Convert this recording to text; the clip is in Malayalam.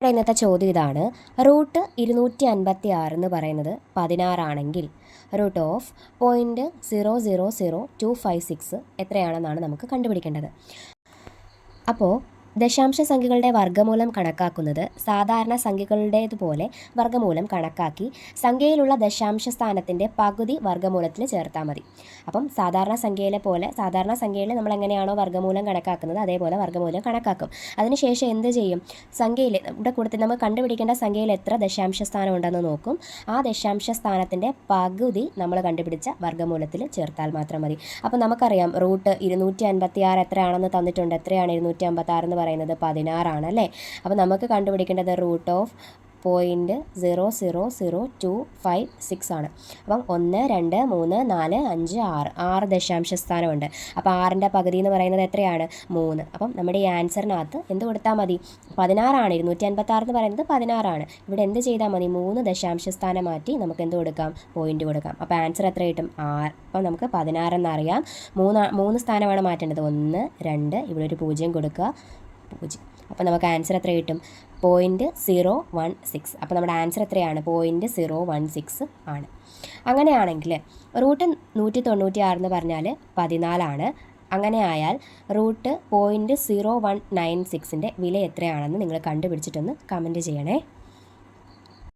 ഇന്നത്തെ ചോദ്യം ഇതാണ്. റൂട്ട് 256 എന്ന് പറയുന്നത് 16 ആണെങ്കിൽ റൂട്ട് ഓഫ് 0.000256 എത്രയാണെന്നാണ് നമുക്ക് കണ്ടുപിടിക്കേണ്ടത്. അപ്പോൾ ദശാംശ സംഖ്യകളുടെ വർഗ്ഗമൂലം കണക്കാക്കുന്നത് സാധാരണ സംഖ്യകളുടേതുപോലെ വർഗ്ഗമൂലം കണക്കാക്കി സംഖ്യയിലുള്ള ദശാംശ സ്ഥാനത്തിൻ്റെ പകുതി വർഗ്ഗമൂലത്തിൽ ചേർത്താൽ മതി. അപ്പം സാധാരണ സംഖ്യയിൽ നമ്മൾ എങ്ങനെയാണോ വർഗ്ഗമൂലം കണക്കാക്കുന്നത് അതേപോലെ വർഗ്ഗമൂലം കണക്കാക്കും. അതിനുശേഷം എന്ത് ചെയ്യും? സംഖ്യയിൽ ഇവിടെ കൊടുത്ത് നമ്മൾ കണ്ടുപിടിക്കേണ്ട സംഖ്യയിൽ എത്ര ദശാംശ സ്ഥാനം ഉണ്ടെന്ന് നോക്കും. ആ ദശാംശ സ്ഥാനത്തിൻ്റെ പകുതി നമ്മൾ കണ്ടുപിടിച്ച വർഗ്ഗമൂലത്തിൽ ചേർത്താൽ മാത്രം മതി. അപ്പോൾ നമുക്കറിയാം റൂട്ട് 256 എത്രയാണെന്ന് തന്നിട്ടുണ്ട്. എത്രയാണ് 256 എന്ന് പറയുന്നത്? 16 ആണ് അല്ലേ? അപ്പോൾ നമുക്ക് കണ്ടുപിടിക്കേണ്ടത് റൂട്ട് ഓഫ് 0.000256 ആണ്. അപ്പം 1 2 3 4 5 6 ദശാംശ സ്ഥാനമുണ്ട്. അപ്പോൾ 6ൻ്റെ പകുതി എന്ന് പറയുന്നത് എത്രയാണ്? 3. അപ്പം നമ്മുടെ ഈ ആൻസറിനകത്ത് എന്ത് കൊടുത്താൽ മതി? 16 ആണ്. 256 എന്ന് പറയുന്നത് 16 ആണ്. ഇവിടെ എന്ത് ചെയ്താൽ മതി? 3 ദശാംശ സ്ഥാനം മാറ്റി നമുക്ക് എന്ത് കൊടുക്കാം? പോയിന്റ് കൊടുക്കാം. അപ്പോൾ ആൻസർ എത്ര കിട്ടും? 6. അപ്പം നമുക്ക് 16 എന്നറിയാം. 3 സ്ഥാനമാണ് മാറ്റേണ്ടത്. 1 2 ഇവിടെ ഒരു 0 കൊടുക്കുക. 0. അപ്പോൾ നമുക്ക് ആൻസർ എത്ര കിട്ടും? 0.016. അപ്പോൾ നമ്മുടെ ആൻസർ എത്രയാണ്? 0.016 ആണ്. അങ്ങനെയാണെങ്കിൽ റൂട്ട് 196 എന്ന് പറഞ്ഞാൽ 14 ആണ്. അങ്ങനെ ആയാൽ റൂട്ട് 0.0196ൻ്റെ വില എത്രയാണെന്ന് നിങ്ങൾ കണ്ടുപിടിച്ചിട്ടൊന്ന് കമൻറ്റ് ചെയ്യണേ.